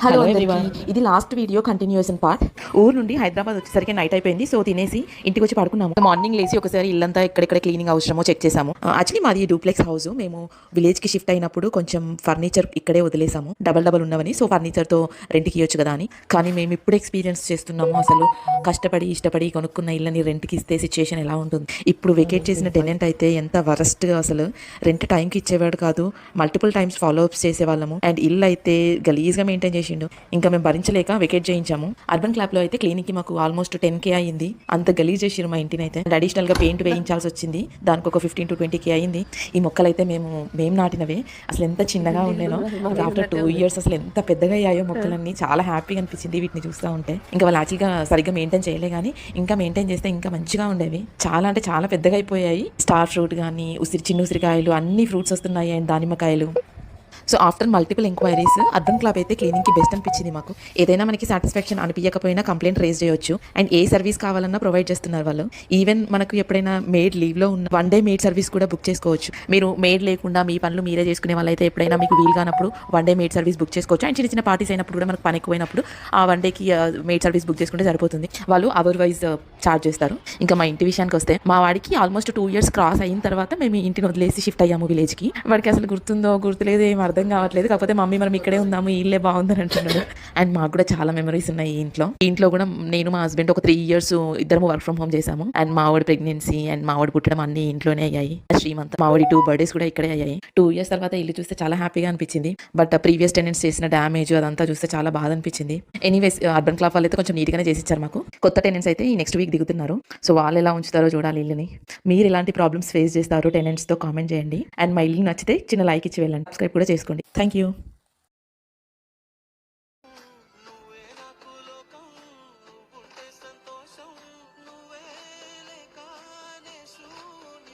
Hello everyone, ఇది last video continuation part. ఊరు నుండి హైదరాబాద్ వచ్చేసరికి నైట్ అయిపోయింది. సో తినేసి ఇంటికి వచ్చి పడుకున్నాము. మార్నింగ్ లేసి ఒకసారి ఇల్లంతా ఎక్కడెక్కడ క్లీనింగ్ అవసరమో చెక్ చేసాము. యాక్చువల్లీ మాది డూప్లెక్స్ హౌస్. మేము విలేజ్ కి షిఫ్ట్ అయినప్పుడు కొంచెం ఫర్నిచర్ ఇక్కడే వదిలేసాము, డబల్ ఉన్నవని. సో ఫర్నిచర్ తో రెంట్కి ఇవ్వచ్చు కదా అని. కానీ మేము ఇప్పుడు ఎక్స్పీరియన్స్ చేస్తున్నాము అసలు కష్టపడి ఇష్టపడి కొనుక్కున్న ఇళ్ళని రెంట్కి ఇస్తే సిచ్యుయేషన్ ఎలా ఉంటుంది. ఇప్పుడు వెకేట్ చేసిన టెనెంట్ అయితే ఎంత వరస్ట్గా, అసలు రెంట్ టైంకి ఇచ్చేవాడు కాదు, మల్టిపుల్ టైమ్స్ ఫాలో అప్స్ చేసేవాళ్ళము. అండ్ ఇల్లు అయితే గలీజ్గా మెయింటైన్ చేసిండు. ఇంకా మేము భరించలేక వెకేట్ చేయించాము. అర్బన్ క్లాబ్ లో అయితే క్లీనింగ్ కి మాకు ఆల్మోస్ట్ 10K అయింది. అంత గలీజ్ చేసిరు మా ఇంటిని అయితే. అండ్ అడిషనల్ గా పెయింట్ వేయించాల్సి వచ్చింది, దానికి ఒక 15 to 20K అయింది. ఈ మొక్కలు అయితే మేము నాటినవే. అసలు ఎంత చిన్నగా ఉండేనో, ఆఫ్టర్ 2 years అసలు ఎంత పెద్దగా అయ్యాయో మొక్కలన్నీ. చాలా హ్యాపీగా అనిపించింది వీటిని చూస్తూ ఉంటే. ఇంకా వాళ్ళు యాక్చువల్గా సరిగ్గా మెయింటైన్ చేయలే కానీ ఇంకా మెయింటైన్ చేస్తే ఇంకా మంచిగా ఉండేవి. చాలా అంటే చాలా పెద్దగా అయిపోయాయి. స్టార్ ఫ్రూట్ కానీ చిన్న ఉసిరికాయలు అన్ని ఫ్రూట్స్ వస్తున్నాయి, అండ్ దానిమ్మకాయలు. So after multiple enquiries urban club అయితే క్లీనింగ్కి బెస్ట్ అనిపించింది మాకు. ఏదైనా మనకి సాటిస్ఫాక్షన్ అనిపించకపోయినా కంప్లైంట్ రేజ్ చేయొచ్చు. అండ్ ఏ సర్వీస్ కావాలన్నా ప్రొవైడ్ చేస్తున్నారు వాళ్ళు. ఈవెన్ మనకు ఎప్పుడైనా మేడ్ లీవ్లో ఉన్న 1 day మేడ్ సర్వీస్ కూడా బుక్ చేసుకోవచ్చు. మీరు మేడ్ లేకుండా మీ పనులు మీరే చేసుకునే వాళ్ళైతే ఎప్పుడైనా మీకు వీలు కానప్పుడు 1 day మేడ్ సర్వీస్ బుక్ చేసుకోవచ్చు. అండ్ చిన్న చిన్న పార్టీస్ అయినప్పుడు కూడా మనకు పని ఎక్కువైనప్పుడు ఆ 1 dayకి మేడ్ సర్వీస్ బుక్ చేసుకుంటే సరిపోతుంది. వాళ్ళు అవర్ వైజ్ ఛార్జ్ చేస్తారు. ఇంకా మా ఇంటి విషయానికి వస్తే, మా వాడికి ఆల్మోస్ట్ 2 years క్రాస్ అయిన తర్వాత మేము ఇంటిని వదిలేసి షిఫ్ట్ అయ్యాము విలేజ్కి. వాడికి అసలు గుర్తుందో గుర్తులేదో ఏం అర్థం కావట్లేదు. కాకపోతే మమ్మీ మనం ఇక్కడే ఉందాము, ఇల్లే బాగుందని అంటున్నాడు. అండ్ మాకు కూడా చాలా మెమరీస్ ఉన్నాయి ఈ ఇంట్లో కూడా. నేను మా హస్బెండ్ ఒక 3 years ఇద్దరు వర్క్ ఫ్రమ్ హోమ్ చేసాము. అండ్ మా వాడి ప్రెగ్నెన్సీ అండ్ మా వాడి పుట్టడం అన్ని ఇంట్లోనే అయ్యాయి. శ్రీమంత్ మా వాడి 2 birthdays కూడా ఇక్కడే అయ్యాయి. 2 years తర్వాత ఇల్లు చూస్తే చాలా హ్యాపీగా అనిపించింది. బట్ ప్రీవియస్ టెనెంట్స్ చేసిన డ్యామేజ్ అదంతా చూస్తే చాలా బాధ అనిపించింది. ఎనీవేస్ అర్బన్ క్లాబ్ వాళ్ళు అయితే కొంచెం నీట్గానే చేసి ఇచ్చారు మాకు. కొత్త టెనెంట్స్ అయితే ఈ నెక్స్ట్ వీక్ దిగుతున్నారు. సో వాళ్ళు ఎలా ఉంచుతారో చూడాలి ఇల్లుని. మీరు ఎలాంటి ప్రాబ్లమ్స్ ఫేస్ చేస్తారో టెనెంట్స్తో కామెంట్ చేయండి. అండ్ మా ఇల్లు నచ్చితే చిన్న లైక్ ఇచ్చి వెళ్ళండి. సబ్స్క్రైబ్ కూడా చేసుకోండి. Thank you.